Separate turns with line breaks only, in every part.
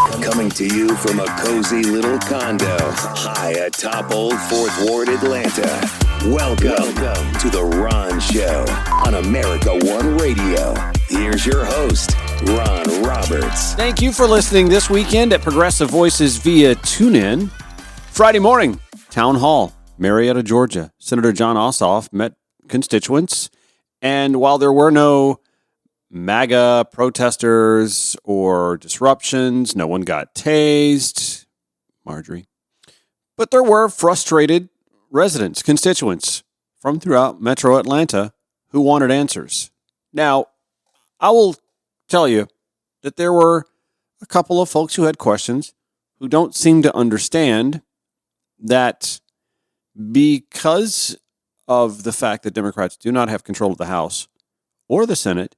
Coming to you from a cozy little condo high atop Old 4th Ward, Atlanta. Welcome to The Ron Show on America One Radio. Here's your host, Ron Roberts.
Thank you for listening this weekend at Progressive Voices via TuneIn. Friday morning, Town Hall, Marietta, Georgia. Senator Jon Ossoff met constituents, and while there were no MAGA protesters or disruptions, no one got tased, Marjorie, but there were frustrated residents, constituents from throughout Metro Atlanta who wanted answers. Now, I will tell you that there were a couple of folks who had questions who don't seem to understand that because of the fact that Democrats do not have control of the House or the Senate,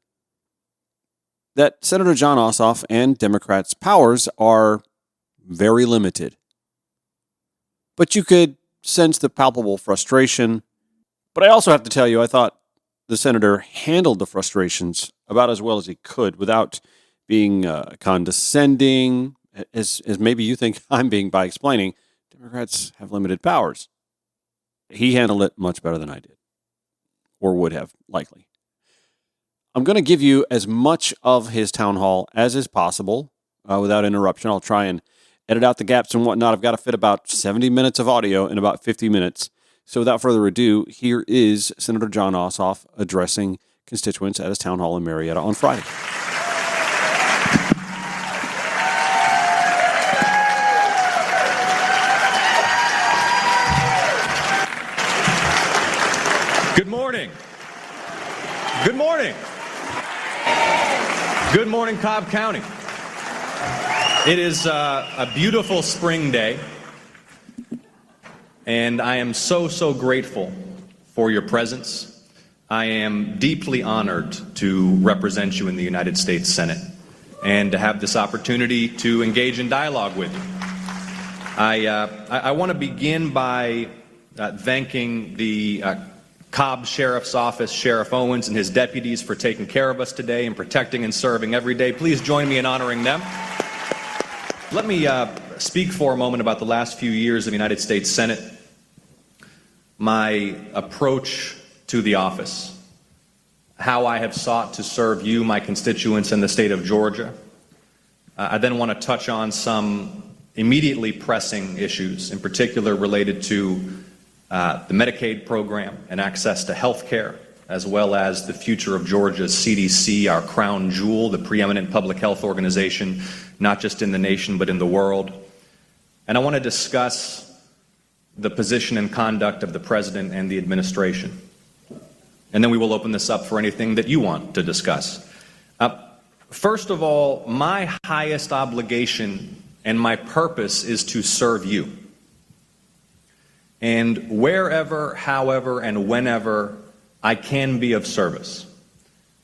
that Senator Jon Ossoff and Democrats' powers are very limited. But you could sense the palpable frustration. But I also have to tell you, I thought the senator handled the frustrations about as well as he could without being condescending, as maybe you think I'm being by explaining Democrats have limited powers. He handled it much better than I did, or would have, likely. I'm going to give you as much of his town hall as is possible without interruption. I'll try and edit out the gaps and whatnot. I've got to fit about 70 minutes of audio in about 50 minutes. So without further ado, here is Senator Jon Ossoff addressing constituents at his town hall in Marietta on Friday.
Good morning. Good morning. Good morning, Cobb County. It is a beautiful spring day, and I am so grateful for your presence. I am deeply honored to represent you in the United States Senate and to have this opportunity to engage in dialogue with you. I want to begin by thanking the Cobb Sheriff's Office, Sheriff Owens and his deputies for taking care of us today and protecting and serving every day. Please join me in honoring them. Let me speak for a moment about the last few years of the United States Senate, my approach to the office, how I have sought to serve you, my constituents in the state of Georgia. I then want to touch on some immediately pressing issues, in particular related to the Medicaid program and access to health care, as well as the future of Georgia's CDC, our crown jewel, the preeminent public health organization, not just in the nation, but in the world. And I want to discuss the position and conduct of the president and the administration. And then we will open this up for anything that you want to discuss. First of all, my highest obligation and my purpose is to serve you. And wherever, however, and whenever I can be of service,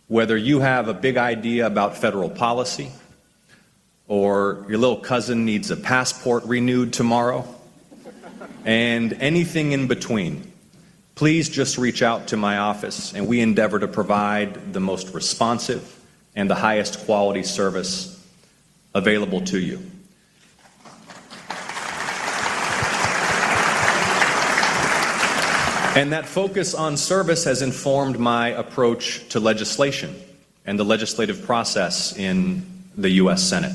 whether you have a big idea about federal policy, or your little cousin needs a passport renewed tomorrow, and anything in between, please just reach out to my office, and we endeavor to provide the most responsive and the highest quality service available to you. And that focus on service has informed my approach to legislation and the legislative process in the U.S. Senate.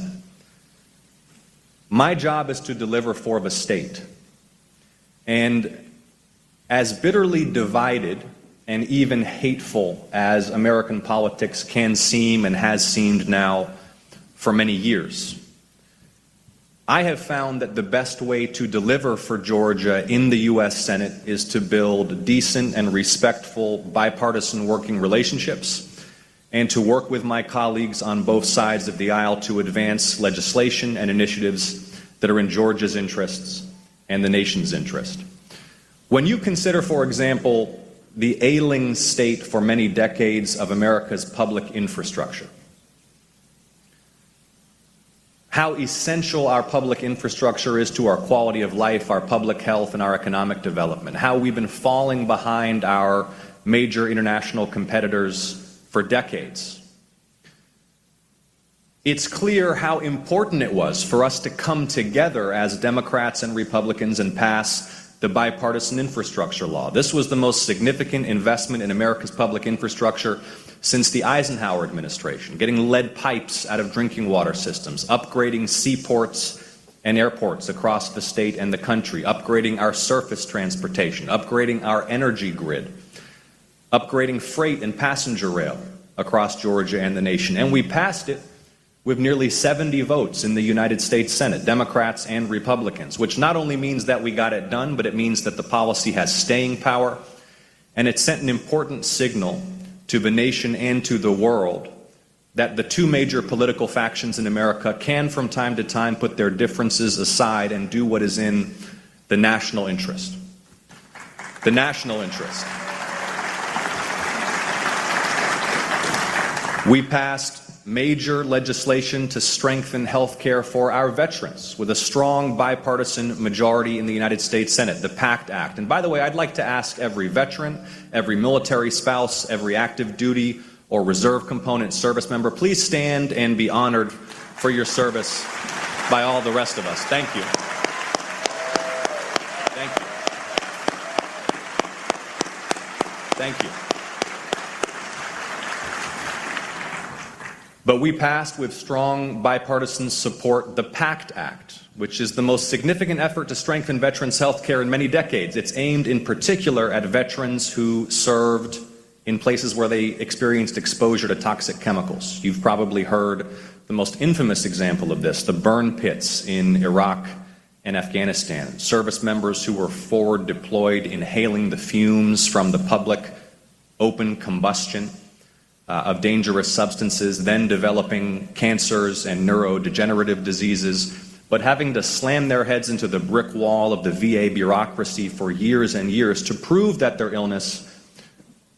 My job is to deliver for the state. And as bitterly divided and even hateful as American politics can seem and has seemed now for many years, I have found that the best way to deliver for Georgia in the U.S. Senate is to build decent and respectful bipartisan working relationships and to work with my colleagues on both sides of the aisle to advance legislation and initiatives that are in Georgia's interests and the nation's interest. When you consider, for example, the ailing state for many decades of America's public infrastructure, how essential our public infrastructure is to our quality of life, our public health, and our economic development, how we've been falling behind our major international competitors for decades. It's clear how important it was for us to come together as Democrats and Republicans and pass the bipartisan infrastructure law. This was the most significant investment in America's public infrastructure since the Eisenhower administration, getting lead pipes out of drinking water systems, upgrading seaports and airports across the state and the country, upgrading our surface transportation, upgrading our energy grid, upgrading freight and passenger rail across Georgia and the nation. And we passed it with nearly 70 votes in the United States Senate, Democrats and Republicans, which not only means that we got it done, but it means that the policy has staying power, and it sent an important signal to the nation and to the world that the two major political factions in America can from time to time put their differences aside and do what is in the national interest. The national interest. We passed major legislation to strengthen health care for our veterans with a strong bipartisan majority in the United States Senate, the PACT Act. And by the way, I'd like to ask every veteran, every military spouse, every active duty or reserve component service member, please stand and be honored for your service by all the rest of us. Thank you. Thank you. Thank you. But we passed with strong bipartisan support the PACT Act, which is the most significant effort to strengthen veterans' health care in many decades. It's aimed in particular at veterans who served in places where they experienced exposure to toxic chemicals. You've probably heard the most infamous example of this, the burn pits in Iraq and Afghanistan. Service members who were forward deployed inhaling the fumes from the public open combustion of dangerous substances, then developing cancers and neurodegenerative diseases, but having to slam their heads into the brick wall of the VA bureaucracy for years and years to prove that their illness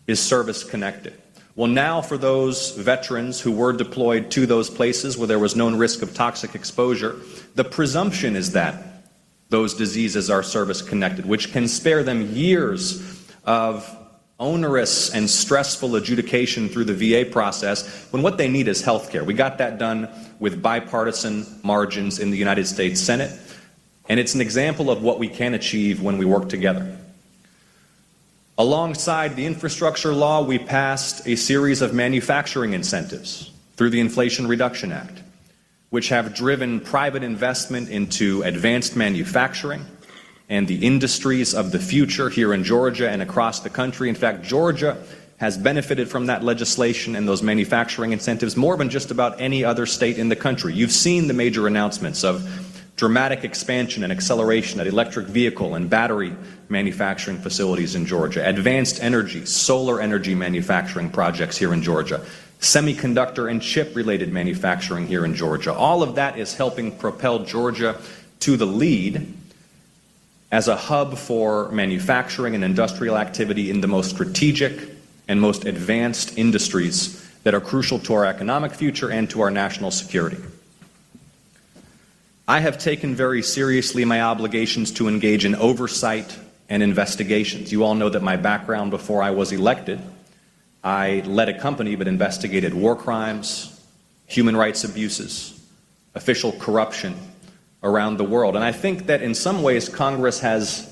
is service-connected. Well, now for those veterans who were deployed to those places where there was known risk of toxic exposure, the presumption is that those diseases are service-connected, which can spare them years of onerous and stressful adjudication through the VA process when what they need is health care. We got that done with bipartisan margins in the United States Senate, and it's an example of what we can achieve when we work together. Alongside the infrastructure law, we passed a series of manufacturing incentives through the Inflation Reduction Act, which have driven private investment into advanced manufacturing and the industries of the future here in Georgia and across the country. In fact, Georgia has benefited from that legislation and those manufacturing incentives more than just about any other state in the country. You've seen the major announcements of dramatic expansion and acceleration at electric vehicle and battery manufacturing facilities in Georgia, advanced energy, solar energy manufacturing projects here in Georgia, semiconductor and chip-related manufacturing here in Georgia. All of that is helping propel Georgia to the lead as a hub for manufacturing and industrial activity in the most strategic and most advanced industries that are crucial to our economic future and to our national security. I have taken very seriously my obligations to engage in oversight and investigations. You all know that my background before I was elected, I led a company that investigated war crimes, human rights abuses, official corruption around the world. And I think that in some ways Congress has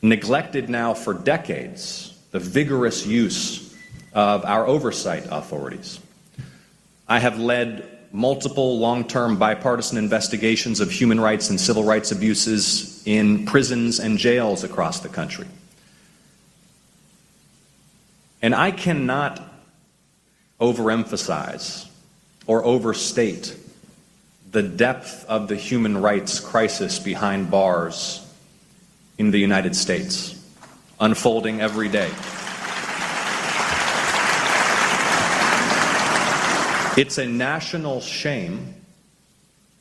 neglected now for decades the vigorous use of our oversight authorities. I have led multiple long-term bipartisan investigations of human rights and civil rights abuses in prisons and jails across the country. And I cannot overemphasize or overstate the depth of the human rights crisis behind bars in the United States, unfolding every day. It's a national shame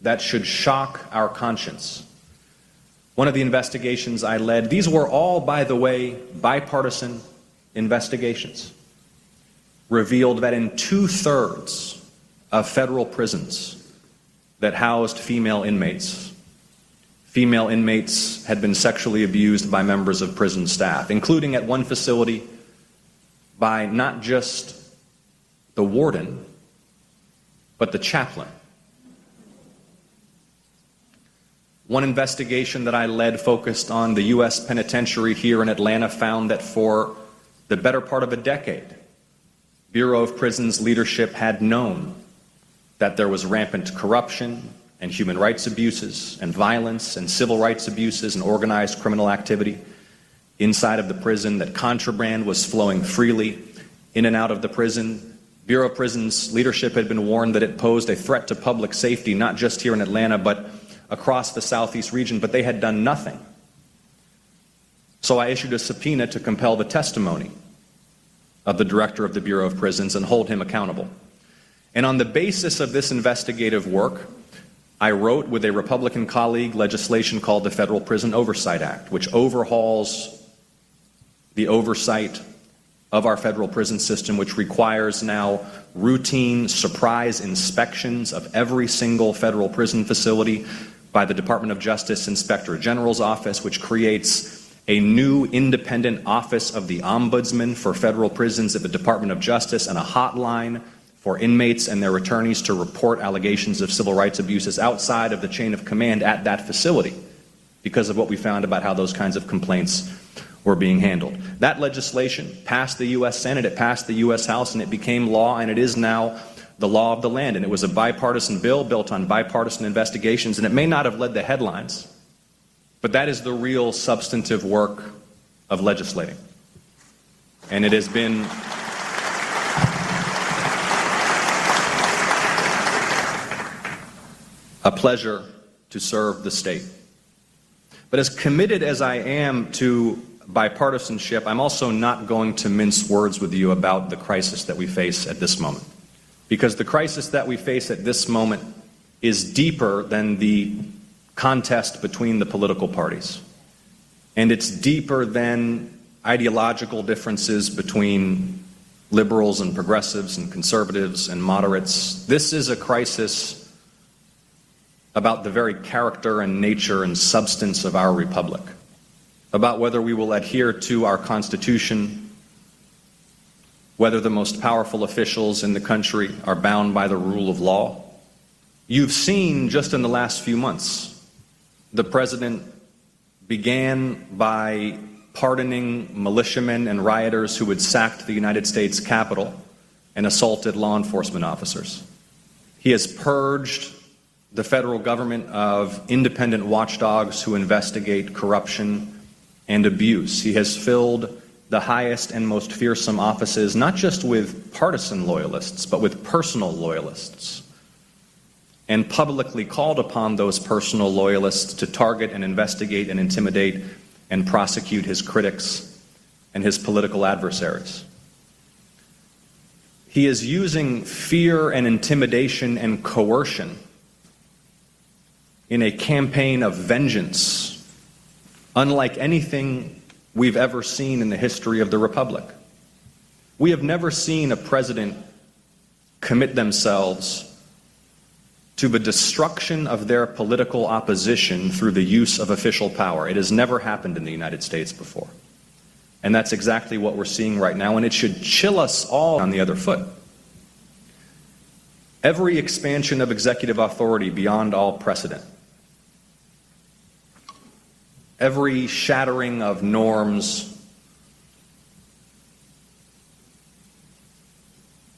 that should shock our conscience. One of the investigations I led, these were all, by the way, bipartisan investigations, revealed that in 2/3 of federal prisons that housed female inmates had been sexually abused by members of prison staff, including at one facility by not just the warden, but the chaplain. One investigation that I led focused on the U.S. penitentiary here in Atlanta found that for the better part of a decade, Bureau of Prisons leadership had known that there was rampant corruption and human rights abuses and violence and civil rights abuses and organized criminal activity inside of the prison, that contraband was flowing freely in and out of the prison. Bureau of Prisons leadership had been warned that it posed a threat to public safety, not just here in Atlanta, but across the Southeast region, but they had done nothing. So I issued a subpoena to compel the testimony of the director of the Bureau of Prisons and hold him accountable. And on the basis of this investigative work, I wrote with a Republican colleague legislation called the Federal Prison Oversight Act, which overhauls the oversight of our federal prison system, which requires now routine surprise inspections of every single federal prison facility by the Department of Justice Inspector General's office, which creates a new independent office of the Ombudsman for federal prisons at the Department of Justice, and a hotline for inmates and their attorneys to report allegations of civil rights abuses outside of the chain of command at that facility, because of what we found about how those kinds of complaints were being handled. That legislation passed the U.S. Senate, it passed the U.S. House, and it became law, and it is now the law of the land. And it was a bipartisan bill built on bipartisan investigations, and it may not have led the headlines, but that is the real substantive work of legislating. And it has been a pleasure to serve the state. But as committed as I am to bipartisanship, I'm also not going to mince words with you about the crisis that we face at this moment. Because the crisis that we face at this moment is deeper than the contest between the political parties. And it's deeper than ideological differences between liberals and progressives and conservatives and moderates. This is a crisis about the very character and nature and substance of our republic, about whether we will adhere to our Constitution, whether the most powerful officials in the country are bound by the rule of law. You've seen just in the last few months, the president began by pardoning militiamen and rioters who had sacked the United States Capitol and assaulted law enforcement officers. He has purged the federal government of independent watchdogs who investigate corruption and abuse. He has filled the highest and most fearsome offices, not just with partisan loyalists, but with personal loyalists, and publicly called upon those personal loyalists to target and investigate and intimidate and prosecute his critics and his political adversaries. He is using fear and intimidation and coercion in a campaign of vengeance unlike anything we've ever seen in the history of the Republic. We have never seen a president commit themselves to the destruction of their political opposition through the use of official power. It has never happened in the United States before. And that's exactly what we're seeing right now, and it should chill us all on the other foot. Every expansion of executive authority beyond all precedent, every shattering of norms,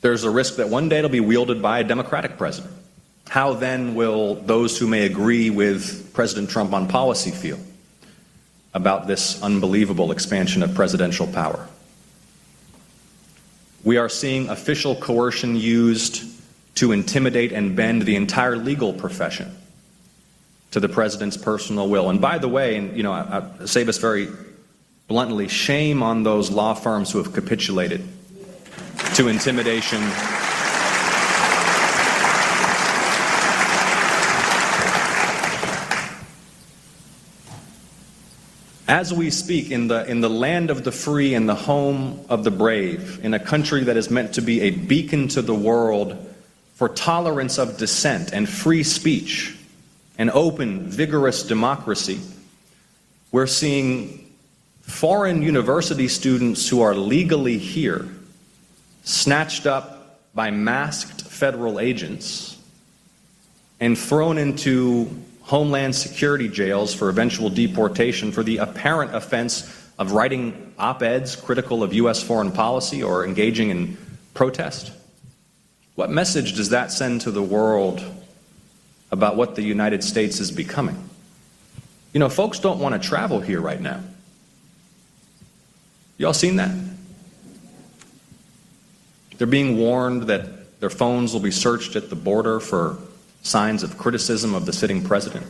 there's a risk that one day it'll be wielded by a Democratic president. How then will those who may agree with President Trump on policy feel about this unbelievable expansion of presidential power? We are seeing official coercion used to intimidate and bend the entire legal profession to the president's personal will. And by the way, and I say this very bluntly, shame on those law firms who have capitulated to intimidation. As we speak, in the land of the free and the home of the brave, in a country that is meant to be a beacon to the world for tolerance of dissent and free speech, an open, vigorous democracy, we're seeing foreign university students who are legally here snatched up by masked federal agents and thrown into Homeland Security jails for eventual deportation for the apparent offense of writing op-eds critical of U.S. foreign policy or engaging in protest? What message does that send to the world about what the United States is becoming? You know, folks don't want to travel here right now. You all seen that? They're being warned that their phones will be searched at the border for signs of criticism of the sitting president.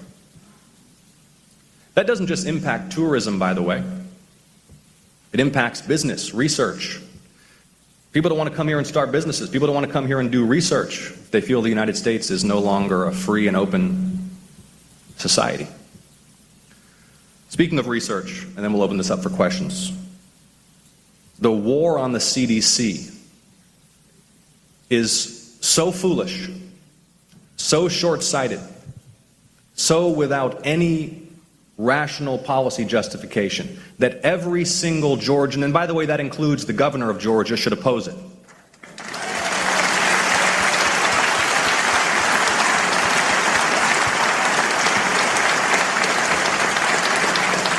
That doesn't just impact tourism, by the way. It impacts business, research. People don't want to come here and start businesses. People don't want to come here and do research if they feel the United States is no longer a free and open society. Speaking of research, and then we'll open this up for questions. The war on the CDC is so foolish, so short-sighted, so without any rational policy justification that every single Georgian, and by the way, that includes the governor of Georgia, should oppose it.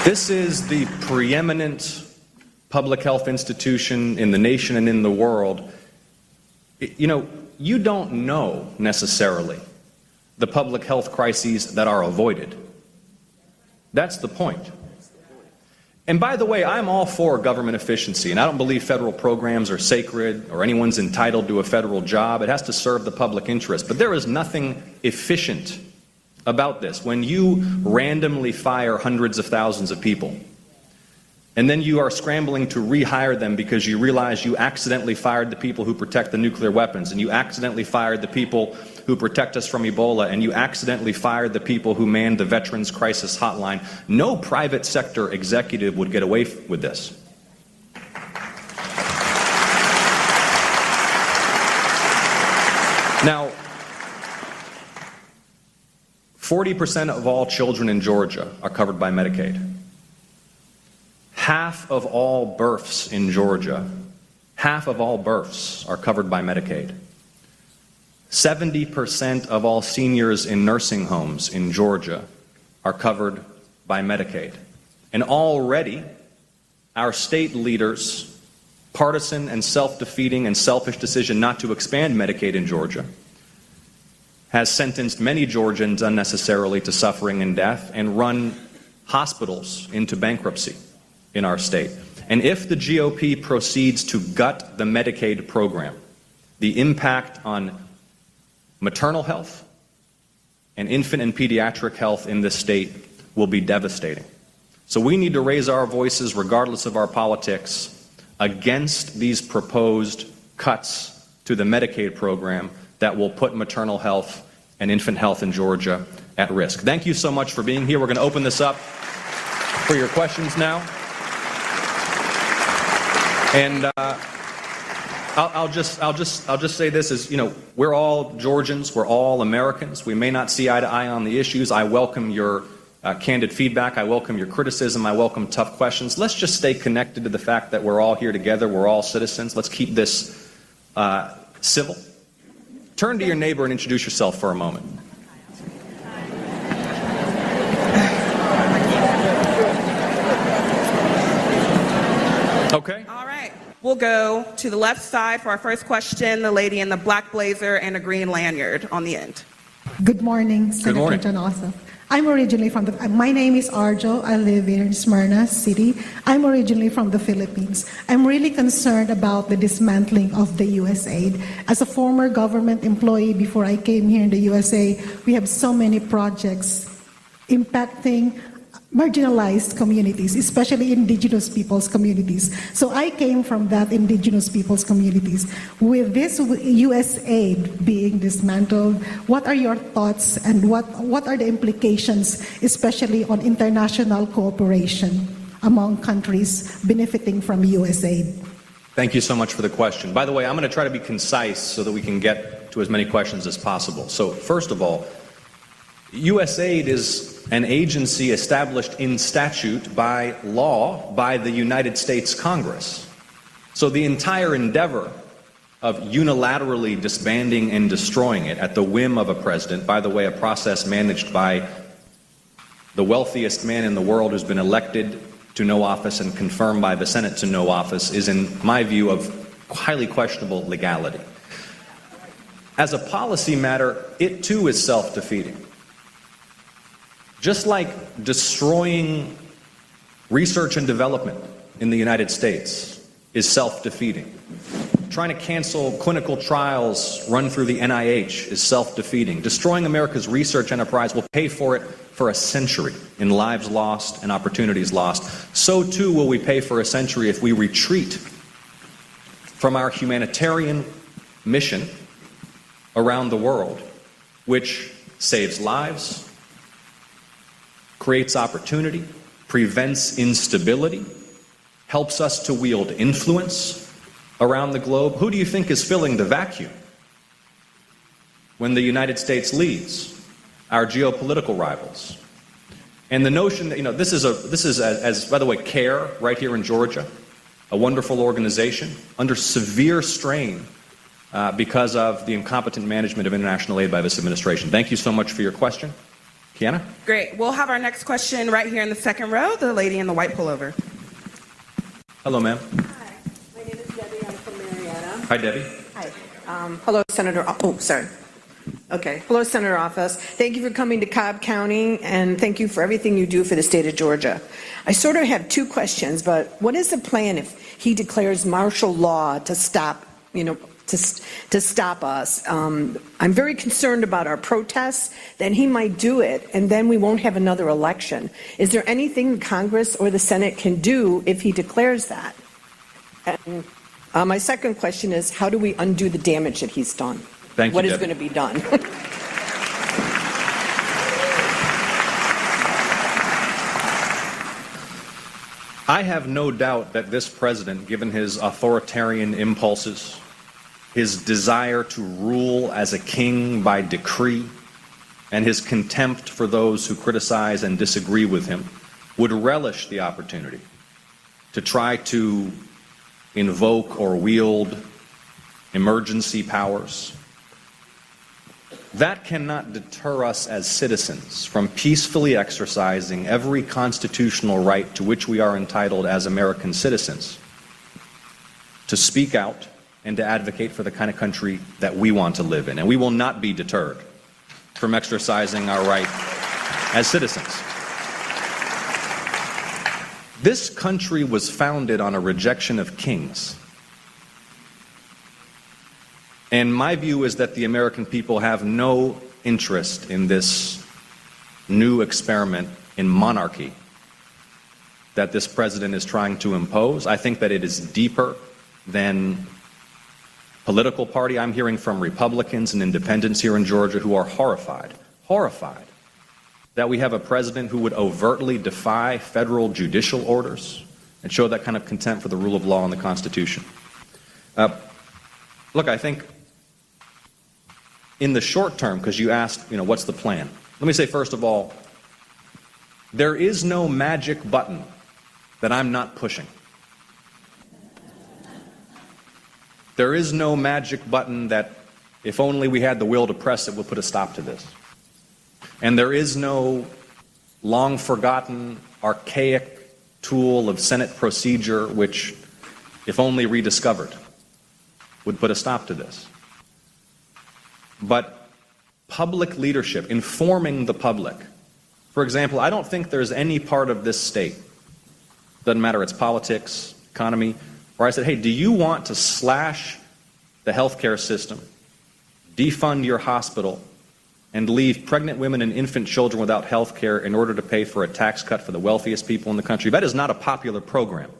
This is the preeminent public health institution in the nation and in the world. You know, you don't know necessarily the public health crises that are avoided. That's the point. And by the way, I'm all for government efficiency, and I don't believe federal programs are sacred or anyone's entitled to a federal job. It has to serve the public interest. But there is nothing efficient about this. When you randomly fire hundreds of thousands of people, and then you are scrambling to rehire them because you realize you accidentally fired the people who protect the nuclear weapons, and you accidentally fired the people who protect us from Ebola, and you accidentally fired the people who manned the Veterans Crisis Hotline. No private sector executive would get away with this. Now, 40% of all children in Georgia are covered by Medicaid. Half of all births in Georgia, half of all births are covered by Medicaid. 70% of all seniors in nursing homes in Georgia are covered by Medicaid. And already, our state leaders' partisan and self-defeating and selfish decision not to expand Medicaid in Georgia has sentenced many Georgians unnecessarily to suffering and death and run hospitals into bankruptcy in our state. And if the GOP proceeds to gut the Medicaid program, the impact on maternal health and infant and pediatric health in this state will be devastating. So we need to raise our voices, regardless of our politics, against these proposed cuts to the Medicaid program that will put maternal health and infant health in Georgia at risk. Thank you so much for being here. We're going to open this up for your questions now. And I'll just say this is, you know, we're all Georgians, we're all Americans. We may not see eye to eye on the issues. I welcome your candid feedback. I welcome your criticism. I welcome tough questions. Let's just stay connected to the fact that we're all here together. We're all citizens. Let's keep this civil. Turn to your neighbor and introduce yourself for a moment. Okay.
All right. We'll go to the left side for our first question, the lady in the black blazer and a green lanyard on the end.
Good morning, Senator Jon Ossoff. I'm originally from my name is Arjo. I live in Smyrna City. I'm originally from the Philippines. I'm really concerned about the dismantling of the USAID. As a former government employee before I came here in the USA, we have so many projects impacting marginalized communities, especially indigenous people's communities. So I came from that indigenous people's communities. With this USAID being dismantled, what are your thoughts and what are the implications, especially on international cooperation among countries benefiting from USAID?
Thank you so much for the question. By the way, I'm going to try to be concise so that we can get to as many questions as possible. So first of all, USAID is an agency established in statute by law by the United States Congress. So the entire endeavor of unilaterally disbanding and destroying it at the whim of a president, by the way, a process managed by the wealthiest man in the world who's been elected to no office and confirmed by the Senate to no office, is, in my view, of highly questionable legality. As a policy matter, it too is self-defeating. Just like destroying research and development in the United States is self-defeating. Trying to cancel clinical trials run through the NIH is self-defeating. Destroying America's research enterprise will pay for it for a century in lives lost and opportunities lost. So too will we pay for a century if we retreat from our humanitarian mission around the world, which saves lives, creates opportunity, prevents instability, helps us to wield influence around the globe. Who do you think is filling the vacuum when the United States leaves? Our geopolitical rivals. And the notion that, this is as by the way, CARE right here in Georgia, a wonderful organization under severe strain because of the incompetent management of international aid by this administration. Thank you so much for your question. Kiana?
Great. We'll have our next question right here in the second row, the lady in the white pullover.
Hello, ma'am.
Hi, my name is Debbie. I'm from Marietta.
Hi, Debbie.
Hi. Hello, Senator. Oh, sorry. Okay. Hello, Senator Office. Thank you for coming to Cobb County, and thank you for everything you do for the state of Georgia. I sort of have two questions, but what is the plan if he declares martial law to stop, to stop us? I'm very concerned about our protests. Then he might do it, and then we won't have another election. Is there anything Congress or the Senate can do if he declares that? And my second question is, how do we undo the damage that he's done?
Thank you,
What is
Debbie.
going to be done?
I have no doubt that this president, given his authoritarian impulses, his desire to rule as a king by decree, and his contempt for those who criticize and disagree with him, would relish the opportunity to try to invoke or wield emergency powers. That cannot deter us as citizens from peacefully exercising every constitutional right to which we are entitled as American citizens to speak out and to advocate for the kind of country that we want to live in. And we will not be deterred from exercising our right as citizens. This country was founded on a rejection of kings. And my view is that the American people have no interest in this new experiment in monarchy that this president is trying to impose. I think that it is deeper than political party. I'm hearing from Republicans and independents here in Georgia who are horrified that we have a president who would overtly defy federal judicial orders and show that kind of contempt for the rule of law and the Constitution. Look, I think in the short term, because you asked, what's the plan? Let me say, first of all, there is no magic button that I'm not pushing. There is no magic button that, if only we had the will to press it, would put a stop to this. And there is no long-forgotten, archaic tool of Senate procedure which, if only rediscovered, would put a stop to this. But public leadership, informing the public. For example, I don't think there's any part of this state, doesn't matter its politics, economy, where I said, hey, do you want to slash the healthcare system, defund your hospital, and leave pregnant women and infant children without health care in order to pay for a tax cut for the wealthiest people in the country? That is not a popular program.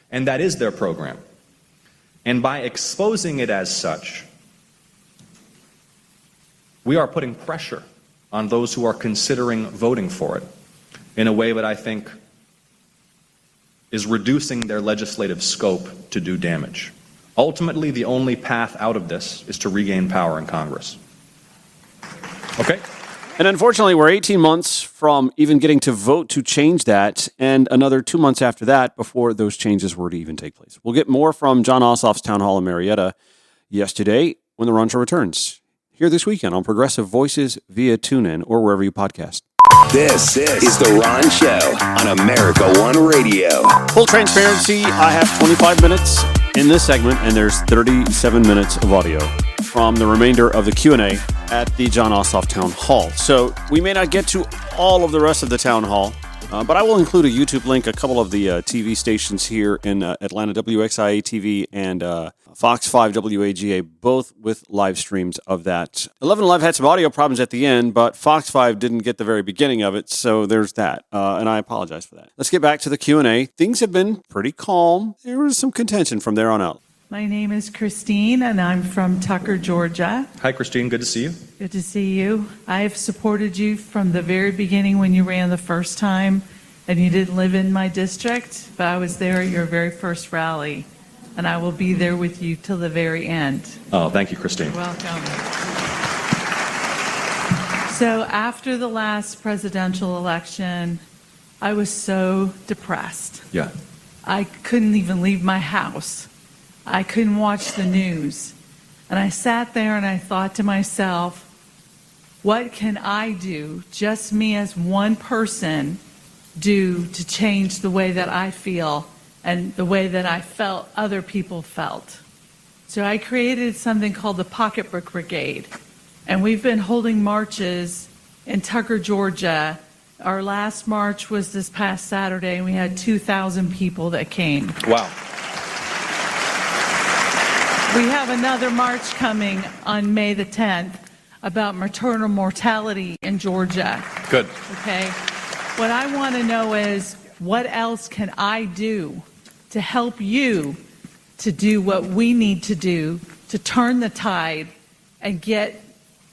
And that is their program. And by exposing it as such, we are putting pressure on those who are considering voting for it in a way that I think is reducing their legislative scope to do damage. Ultimately, the only path out of this is to regain power in Congress. Okay?
And unfortunately, we're 18 months from even getting to vote to change that, and another 2 months after that before those changes were to even take place. We'll get more from Jon Ossoff's town hall in Marietta. yesterday when the Ron Show returns. Here this weekend on Progressive Voices via TuneIn or wherever you podcast.
This is The Ron Show on America One Radio.
Full transparency, I have 25 minutes in this segment, and there's 37 minutes of audio from the remainder of the Q&A at the Jon Ossoff Town Hall. So we may not get to all of the rest of the Town Hall, but I will include a YouTube link, a couple of the TV stations here in Atlanta, WXIA TV and Fox 5 WAGA, both with live streams of that. 11 Live had some audio problems at the end, but Fox 5 didn't get the very beginning of it, so there's that, and I apologize for that. Let's get back to the Q&A. Things have been pretty calm. There was some contention from there on out.
My name is Christine, and I'm from Tucker, Georgia.
Hi, Christine. Good to see you.
Good to see you. I've supported you from the very beginning when you ran the first time, and you didn't live in my district, but I was there at your very first rally, and I will be there with you till the very end.
Oh, thank you, Christine.
You're welcome. So after the last presidential election, I was so depressed.
Yeah.
I couldn't even leave my house. I couldn't watch the news. And I sat there and I thought to myself, what can I do, just me as one person, do to change the way that I feel and the way that I felt other people felt? So I created something called the Pocketbook Brigade. And we've been holding marches in Tucker, Georgia. Our last march was this past Saturday, and we had 2,000 people that came.
Wow.
We have another march coming on May the 10th about maternal mortality in Georgia.
Good.
Okay? What I want to know is, what else can I do to help you to do what we need to do to turn the tide and get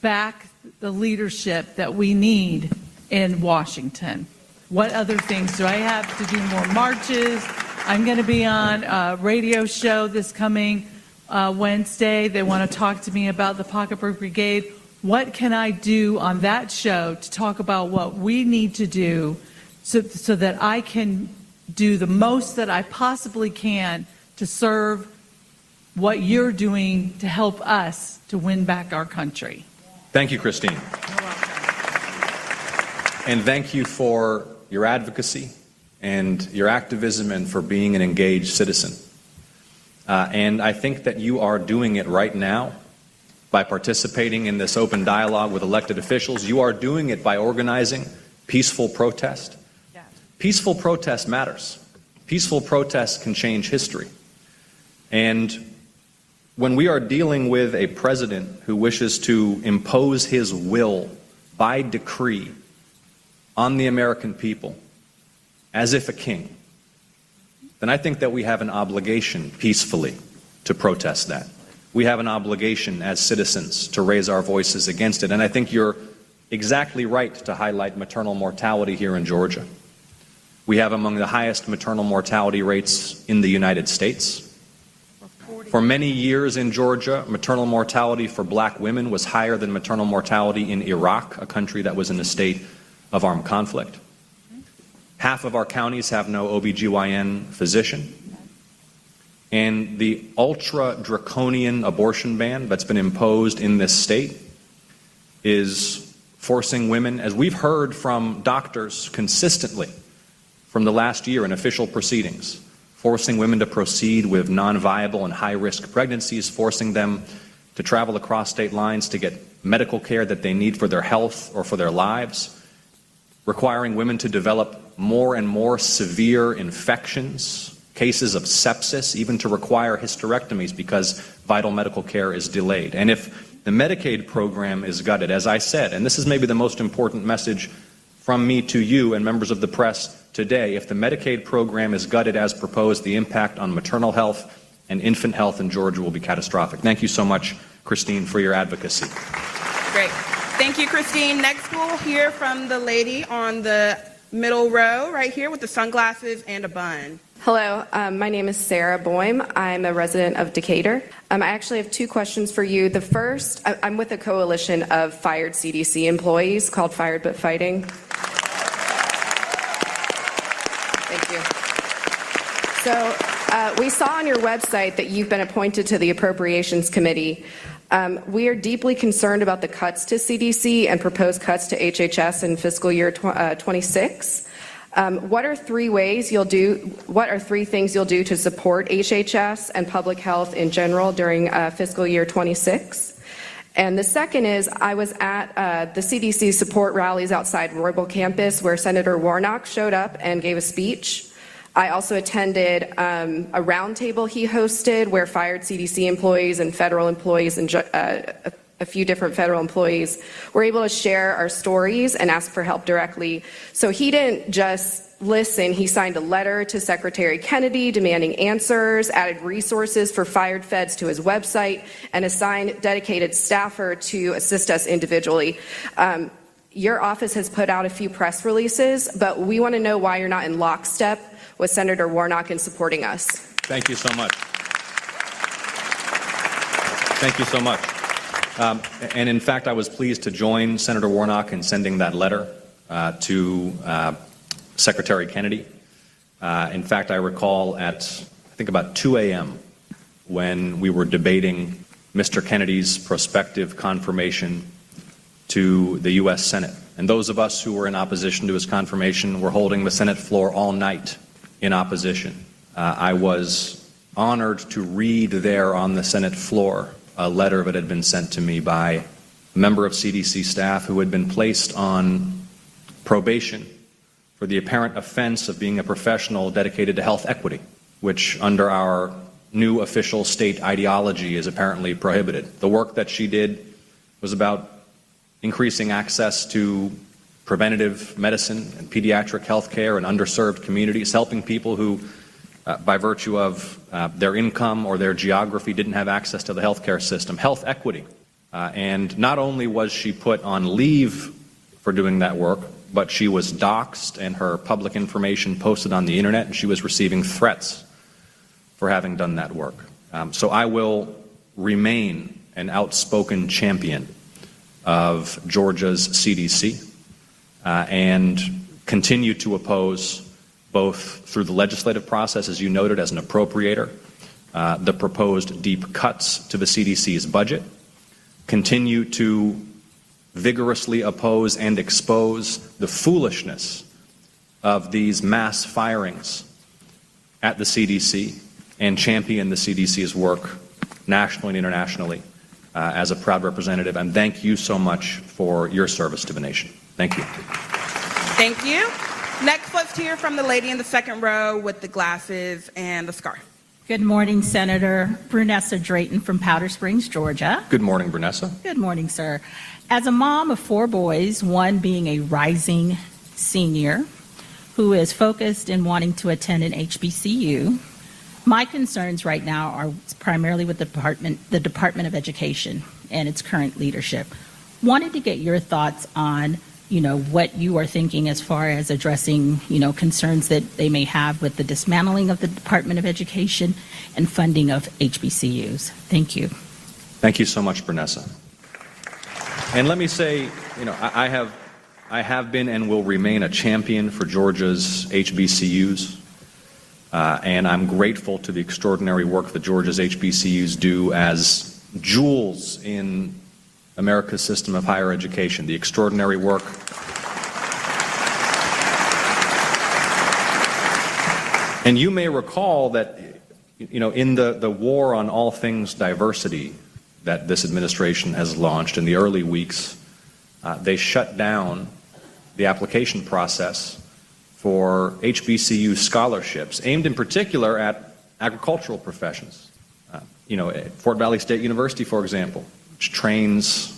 back the leadership that we need in Washington? What other things do I have to do? More marches? I'm going to be on a radio show this coming Wednesday. They want to talk to me about the Pocketbook Brigade. What can I do on that show to talk about what we need to do so that I can do the most that I possibly can to serve what you're doing to help us to win back our country?
Thank you, Christine.
You're welcome.
And thank you for your advocacy and your activism and for being an engaged citizen. And I think that you are doing it right now by participating in this open dialogue with elected officials. You are doing it by organizing peaceful protest.
Yeah.
Peaceful protest matters. Peaceful protest can change history. And when we are dealing with a president who wishes to impose his will by decree on the American people as if a king, then I think that we have an obligation peacefully to protest that. We have an obligation as citizens to raise our voices against it. And I think you're exactly right to highlight maternal mortality here in Georgia. We have among the highest maternal mortality rates in the United States. For many years in Georgia, maternal mortality for black women was higher than maternal mortality in Iraq, a country that was in a state of armed conflict. Half of our counties have no OBGYN physician. And the ultra-draconian abortion ban that's been imposed in this state is forcing women, as we've heard from doctors consistently from the last year in official proceedings, forcing women to proceed with non-viable and high-risk pregnancies, forcing them to travel across state lines to get medical care that they need for their health or for their lives, requiring women to develop more and more severe infections, cases of sepsis, even to require hysterectomies because vital medical care is delayed. And if the Medicaid program is gutted, as I said, and this is maybe the most important message from me to you and members of the press today, if the Medicaid program is gutted as proposed, the impact on maternal health and infant health in Georgia will be catastrophic. Thank you so much, Christine, for your advocacy.
Great. Thank you, Christine. Next, we'll hear from the lady on the middle row right here with the sunglasses and a bun.
Hello, my name is Sarah Boehm. I'm a resident of Decatur. I actually have two questions for you. The first, I'm with a coalition of fired CDC employees called Fired But Fighting. Thank you. So We saw on your website that you've been appointed to the Appropriations Committee. We are deeply concerned about the cuts to CDC and proposed cuts to HHS in fiscal year 26. What are three things you'll do to support HHS and public health in general during fiscal year 26? And the second is, I was at the CDC support rallies outside Roybal campus where Senator Warnock showed up and gave a speech. I also attended a roundtable he hosted where fired CDC employees and federal employees and a few different federal employees were able to share our stories and ask for help directly. So he didn't just listen, he signed a letter to Secretary Kennedy demanding answers, added resources for fired feds to his website, and assigned dedicated staffer to assist us individually. Your office has put out a few press releases, but we want to know why you're not in lockstep with Senator Warnock in supporting us.
Thank you so much. Thank you so much. And in fact, I was pleased to join Senator Warnock in sending that letter to Secretary Kennedy. In fact, I recall at, I think, about 2 a.m. when we were debating Mr. Kennedy's prospective confirmation to the U.S. Senate. And those of us who were in opposition to his confirmation were holding the Senate floor all night in opposition. I was honored to read there on the Senate floor a letter that had been sent to me by a member of CDC staff who had been placed on probation for the apparent offense of being a professional dedicated to health equity, which under our new official state ideology is apparently prohibited. The work that she did was about increasing access to preventative medicine and pediatric health care in underserved communities, helping people who, by virtue of their income or their geography, didn't have access to the healthcare system. Health equity. And not only was she put on leave for doing that work, but she was doxxed and her public information posted on the internet, and she was receiving threats for having done that work. So I will remain an outspoken champion of Georgia's CDC and continue to oppose, both through the legislative process, as you noted, as an appropriator, the proposed deep cuts to the CDC's budget, continue to vigorously oppose and expose the foolishness of these mass firings at the CDC, and champion the CDC's work nationally and internationally as a proud representative. And thank you so much for your service to the nation. Thank you.
Thank you. Next, let's hear from the lady in the second row with the glasses and the scarf.
Good morning, Senator Brunessa Drayton from Powder Springs, Georgia.
Good morning, Brunessa.
Good morning, sir. As a mom of 4 boys, one being a rising senior who is focused in wanting to attend an HBCU, my concerns right now are primarily with the Department of Education and its current leadership. Wanted to get your thoughts on, what you are thinking as far as addressing, concerns that they may have with the dismantling of the Department of Education and funding of HBCUs. Thank you.
Thank you so much, Brunessa. And let me say, I have been and will remain a champion for Georgia's HBCUs. And I'm grateful to the extraordinary work that Georgia's HBCUs do as jewels in America's system of higher education, the extraordinary work and you may recall that, in the war on all things diversity that this administration has launched in the early weeks, they shut down the application process for HBCU scholarships, aimed in particular at agricultural professions. At Fort Valley State University, for example, which trains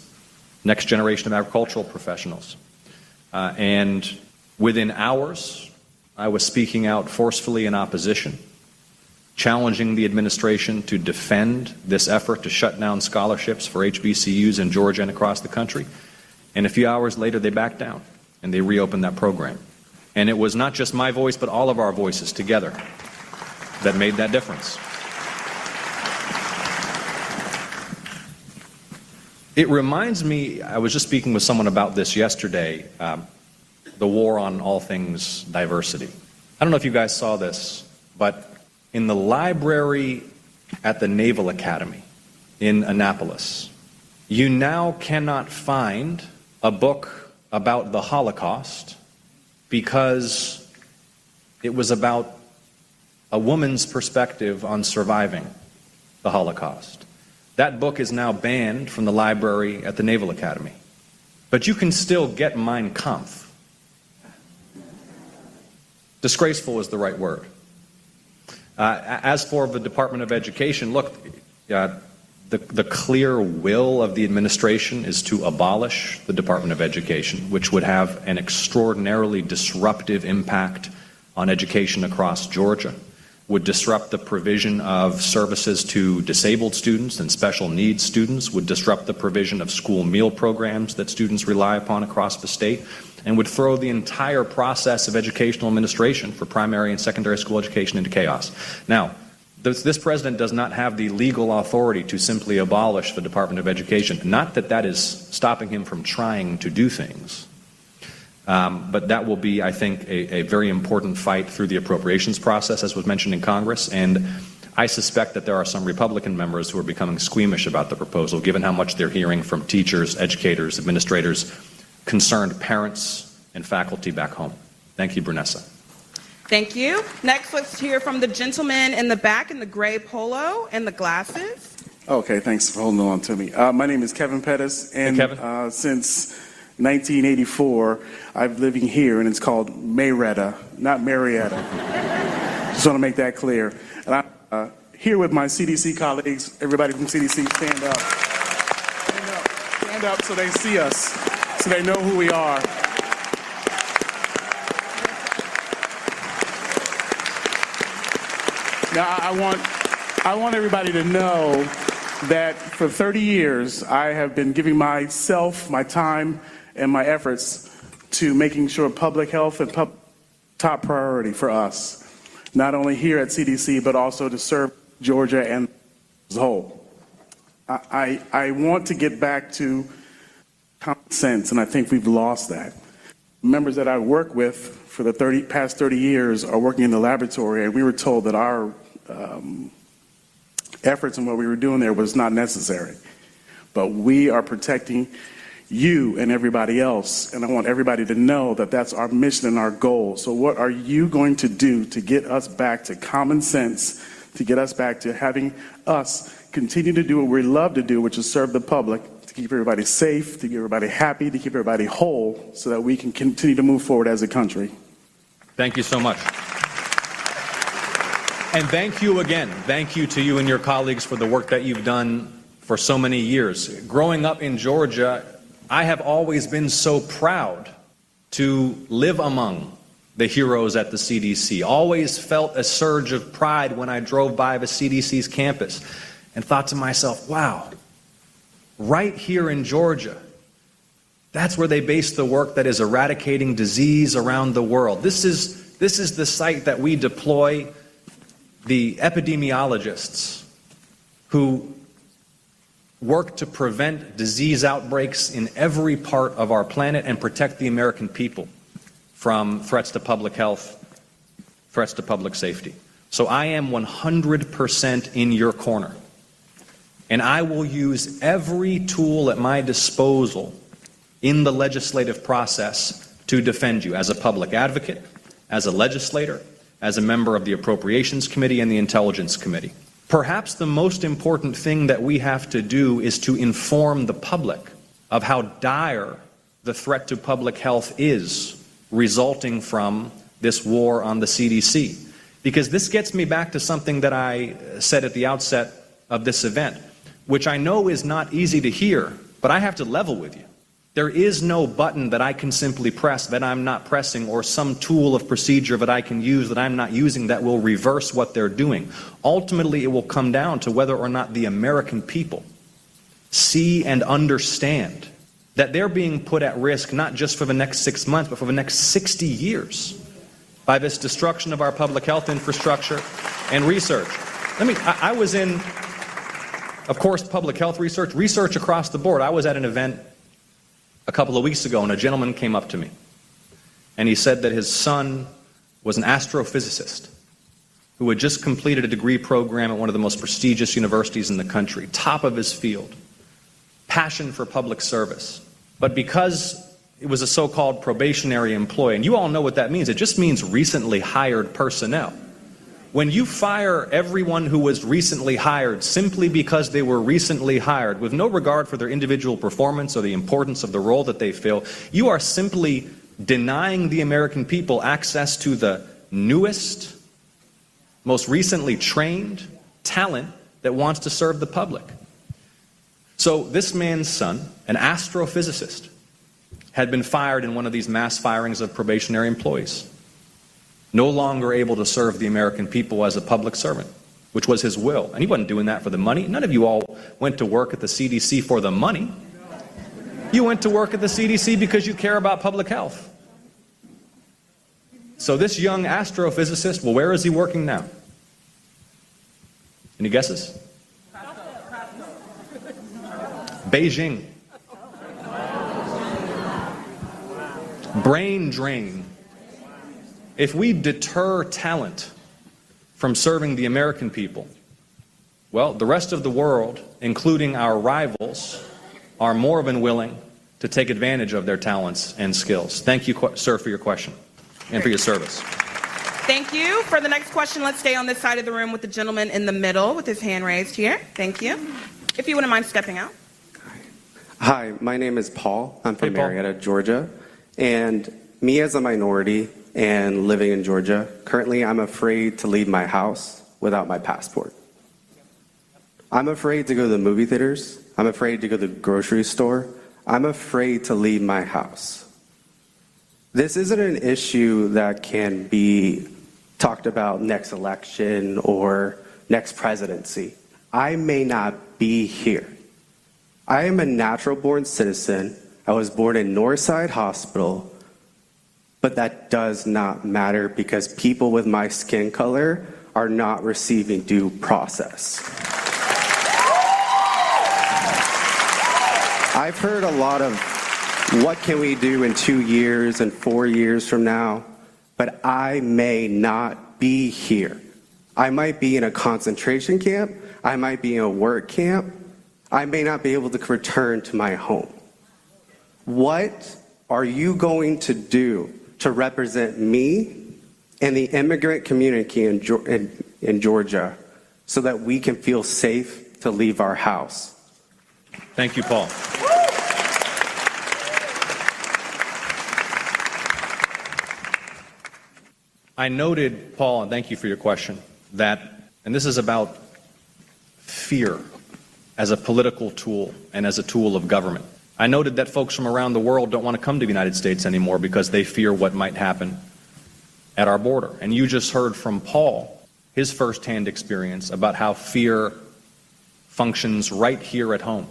next generation of agricultural professionals. And within hours, I was speaking out forcefully in opposition, challenging the administration to defend this effort to shut down scholarships for HBCUs in Georgia and across the country. And a few hours later, they backed down and they reopened that program. And it was not just my voice, but all of our voices together that made that difference. It reminds me, I was just speaking with someone about this yesterday, the war on all things diversity. I don't know if you guys saw this, but in the library at the Naval Academy in Annapolis, you now cannot find a book about the Holocaust because it was about a woman's perspective on surviving the Holocaust. That book is now banned from the library at the Naval Academy. But you can still get Mein Kampf. Disgraceful is the right word. As for the Department of Education, look, the clear will of the administration is to abolish the Department of Education, which would have an extraordinarily disruptive impact on education across Georgia, would disrupt the provision of services to disabled students and special needs students, would disrupt the provision of school meal programs that students rely upon across the state, and would throw the entire process of educational administration for primary and secondary school education into chaos. Now, this president does not have the legal authority to simply abolish the Department of Education. Not that that is stopping him from trying to do things. But that will be, I think, a very important fight through the appropriations process, as was mentioned in Congress. And I suspect that there are some Republican members who are becoming squeamish about the proposal, given how much they're hearing from teachers, educators, administrators, concerned parents, and faculty back home. Thank you, Brunessa.
Thank you. Next, let's hear from the gentleman in the back in the gray polo and the glasses.
Okay, thanks for holding on to me. My name is Kevin Pettis, and
hey, Kevin.
Since 1984, I'm living here, and it's called Marietta, not Marietta. Just want to make that clear. And I'm here with my CDC colleagues. Everybody from CDC, stand up. Stand up. Stand up so they see us, so they know who we are. Now, I want everybody to know that for 30 years, I have been giving myself, my time, and my efforts to making sure public health and top priority for us, not only here at CDC, but also to serve Georgia and as a whole. I want to get back to common sense, and I think we've lost that. Members that I work with for the past 30 years are working in the laboratory, and we were told that our efforts and what we were doing there was not necessary. But we are protecting you and everybody else, and I want everybody to know that that's our mission and our goal. So what are you going to do to get us back to common sense, to get us back to having us continue to do what we love to do, which is serve the public, to keep everybody safe, to keep everybody happy, to keep everybody whole, so that we can continue to move forward as a country?
Thank you so much. And thank you again. Thank you to you and your colleagues for the work that you've done for so many years. Growing up in Georgia, I have always been so proud to live among the heroes at the CDC. Always felt a surge of pride when I drove by the CDC's campus and thought to myself, wow, right here in Georgia, that's where they base the work that is eradicating disease around the world. This is the site that we deploy the epidemiologists who work to prevent disease outbreaks in every part of our planet and protect the American people from threats to public health, threats to public safety. So I am 100% in your corner. And I will use every tool at my disposal in the legislative process to defend you as a public advocate, as a legislator, as a member of the Appropriations Committee and the Intelligence Committee. Perhaps the most important thing that we have to do is to inform the public of how dire the threat to public health is resulting from this war on the CDC. Because this gets me back to something that I said at the outset of this event, which I know is not easy to hear, but I have to level with you. There is no button that I can simply press that I'm not pressing, or some tool of procedure that I can use that I'm not using that will reverse what they're doing. Ultimately, it will come down to whether or not the American people see and understand that they're being put at risk not just for the next 6 months, but for the next 60 years by this destruction of our public health infrastructure and research. I was in, of course, public health research across the board. I was at an event a couple of weeks ago, and a gentleman came up to me, and he said that his son was an astrophysicist, who had just completed a degree program at one of the most prestigious universities in the country, top of his field, passion for public service. But because it was a so-called probationary employee, and you all know what that means. It just means recently hired personnel. When you fire everyone who was recently hired simply because they were recently hired, with no regard for their individual performance or the importance of the role that they fill, you are simply denying the American people access to the newest, most recently trained talent that wants to serve the public. So this man's son, an astrophysicist, had been fired in one of these mass firings of probationary employees, no longer able to serve the American people as a public servant, which was his will. And he wasn't doing that for the money. None of you all went to work at the CDC for the money. You went to work at the CDC because you care about public health. So this young astrophysicist, well, where is he working now? Any guesses? Beijing. Brain drain. If we deter talent from serving the American people, well, the rest of the world, including our rivals, are more than willing to take advantage of their talents and skills. Thank you, sir, for your question and for your service.
Thank you. For the next question, let's stay on this side of the room with the gentleman in the middle with his hand raised here. Thank you. If you wouldn't mind stepping out.
Hi, my name is Paul. I'm from Marietta, Georgia. And me as a minority and living in Georgia, currently I'm afraid to leave my house without my passport. I'm afraid to go to the movie theaters. I'm afraid to go to the grocery store. I'm afraid to leave my house. This isn't an issue that can be talked about next election or next presidency. I may not be here. I am a natural-born citizen. I was born in Northside Hospital, but that does not matter because people with my skin color are not receiving due process. I've heard a lot of what can we do in 2 years and 4 years from now, but I may not be here. I might be in a concentration camp. I might be in a work camp. I may not be able to return to my home. What are you going to do to represent me and the immigrant community in Georgia so that we can feel safe to leave our house?
Thank you, Paul. I noted, Paul, and thank you for your question, that, and this is about fear as a political tool and as a tool of government. I noted that folks from around the world don't want to come to the United States anymore because they fear what might happen at our border. And you just heard from Paul, his firsthand experience about how fear functions right here at home.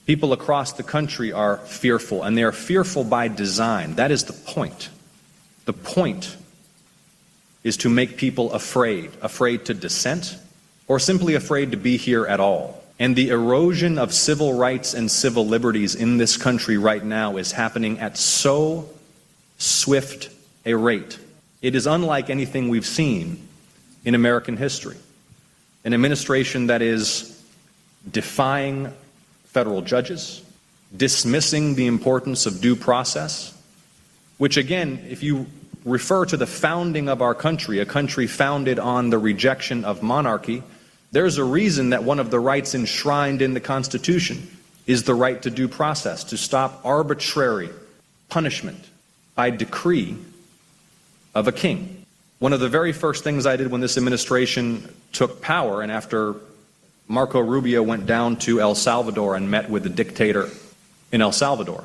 People across the country are fearful, and they are fearful by design. That is the point. The point is to make people afraid to dissent, or simply afraid to be here at all. And the erosion of civil rights and civil liberties in this country right now is happening at so swift a rate. It is unlike anything we've seen in American history. An administration that is defying federal judges, dismissing the importance of due process, which again, if you refer to the founding of our country, a country founded on the rejection of monarchy, there's a reason that one of the rights enshrined in the Constitution is the right to due process, to stop arbitrary punishment by decree of a king. One of the very first things I did when this administration took power, and after Marco Rubio went down to El Salvador and met with the dictator in El Salvador,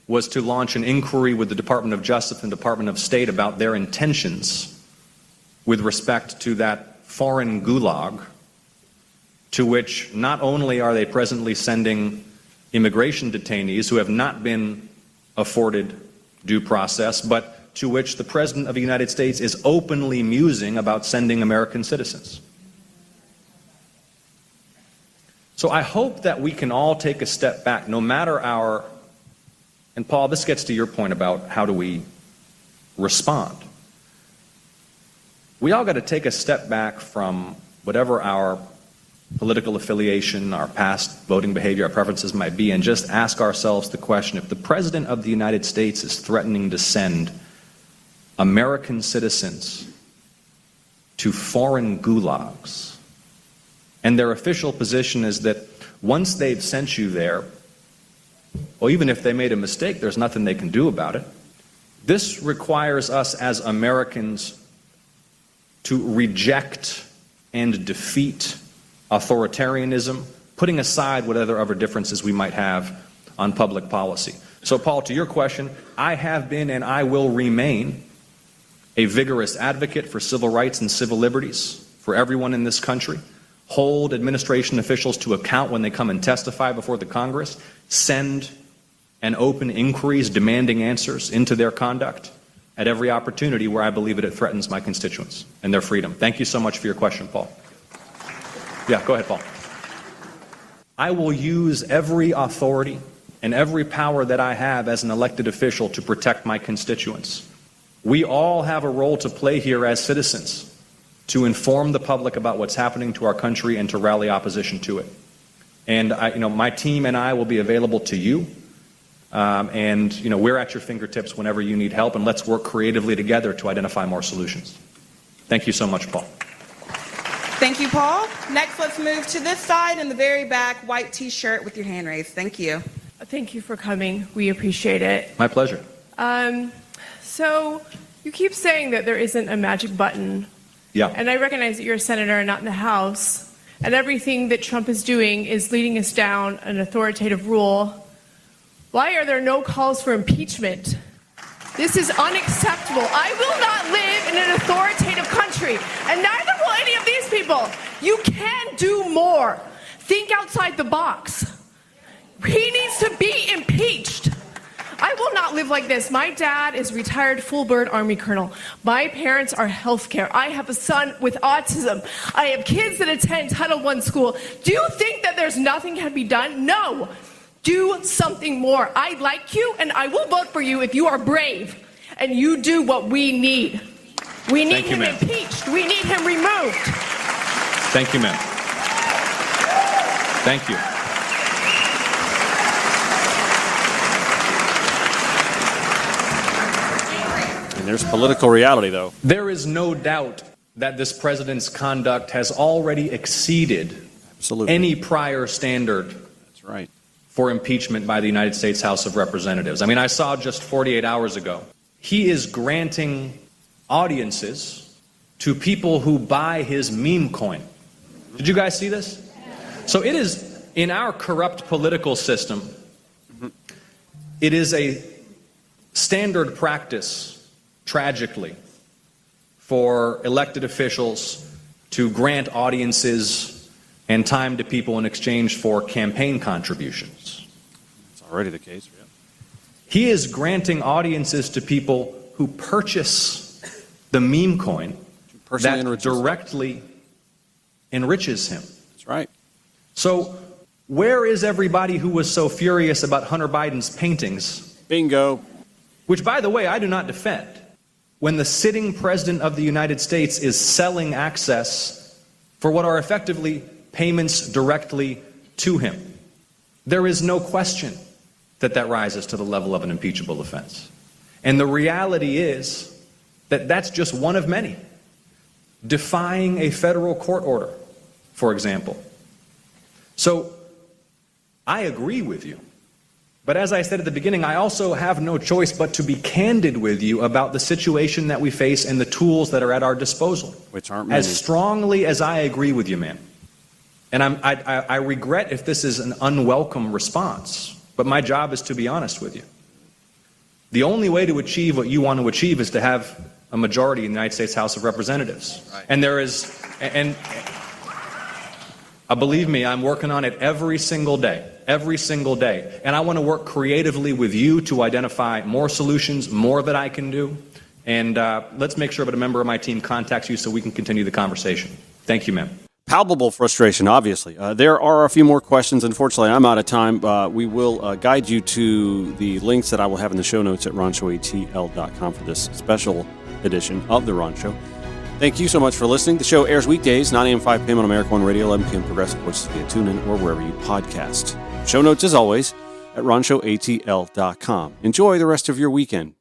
was to launch an inquiry with the Department of Justice and Department of State about their intentions with respect to that foreign gulag to which not only are they presently sending immigration detainees who have not been afforded due process, but to which the President of the United States is openly musing about sending American citizens. So I hope that we can all take a step back, no matter our, and Paul, this gets to your point about how do we respond. we all got to take a step back from whatever our political affiliation, our past voting behavior, our preferences might be, and just ask ourselves the question, if the President of the United States is threatening to send American citizens to foreign gulags, and their official position is that once they've sent you there, well, even if they made a mistake, there's nothing they can do about it. This requires us as Americans to reject and defeat authoritarianism, putting aside whatever other differences we might have on public policy. So, Paul, to your question, I have been and I will remain a vigorous advocate for civil rights and civil liberties for everyone in this country. Hold administration officials to account when they come and testify before the Congress. Send and open inquiries demanding answers into their conduct at every opportunity where I believe that it threatens my constituents and their freedom. Thank you so much for your question, Paul. Yeah, go ahead, Paul. I will use every authority and every power that I have as an elected official to protect my constituents. We all have a role to play here as citizens to inform the public about what's happening to our country and to rally opposition to it. And my team and I will be available to you. We're at your fingertips whenever you need help, and let's work creatively together to identify more solutions. Thank you so much, Paul.
Thank you, Paul. Next, let's move to this side in the very back, white T-shirt with your hand raised. Thank you.
Thank you for coming. We appreciate it.
My pleasure.
So you keep saying that there isn't a magic button.
Yeah.
And I recognize that you're a senator and not in the House. And everything that Trump is doing is leading us down an authoritative rule. Why are there no calls for impeachment? This is unacceptable. I will not live in an authoritative country, and neither will any of these people. You can do more. Think outside the box. He needs to be impeached. I will not live like this. My dad is retired full-bird Army colonel. My parents are healthcare. I have a son with autism. I have kids that attend Title I school. Do you think that there's nothing can be done? No. Do something more. I like you, and I will vote for you if you are brave and you do what we need. We need him impeached. We need him removed.
Thank you, ma'am. Thank you.
And there's political reality, though.
There is no doubt that this president's conduct has already exceeded any prior standard.
That's right.
For impeachment by the United States House of Representatives. I mean, I saw just 48 hours ago, he is granting audiences to people who buy his meme coin. Did you guys see this? So it is, in our corrupt political system, it is a standard practice, tragically, for elected officials to grant audiences and time to people in exchange for campaign contributions.
It's already the case, yeah.
He is granting audiences to people who purchase the meme coin that directly enriches him.
That's right.
So where is everybody who was so furious about Hunter Biden's paintings?
Bingo.
Which, by the way, I do not defend. When the sitting president of the United States is selling access for what are effectively payments directly to him, there is no question that that rises to the level of an impeachable offense. And the reality is that that's just one of many. Defying a federal court order, for example. So I agree with you. But as I said at the beginning, I also have no choice but to be candid with you about the situation that we face and the tools that are at our disposal.
Which aren't many.
As strongly as I agree with you, ma'am. And I regret if this is an unwelcome response, but my job is to be honest with you. The only way to achieve what you want to achieve is to have a majority in the United States House of Representatives. Right. And there is, and believe me, I'm working on it every single day. And I want to work creatively with you to identify more solutions, more that I can do. And let's make sure that a member of my team contacts you so we can continue the conversation. Thank you, ma'am.
Palpable frustration, obviously. There are a few more questions. Unfortunately, I'm out of time. We will guide you to the links that I will have in the show notes at ronshowatl.com for this special edition of The Ron Show. Thank you so much for listening. The show airs weekdays, 9 a.m., 5 p.m. on America One Radio, 11 p.m. Progressive Voices via TuneIn or wherever you podcast. Show notes, as always, at ronshowatl.com. Enjoy the rest of your weekend.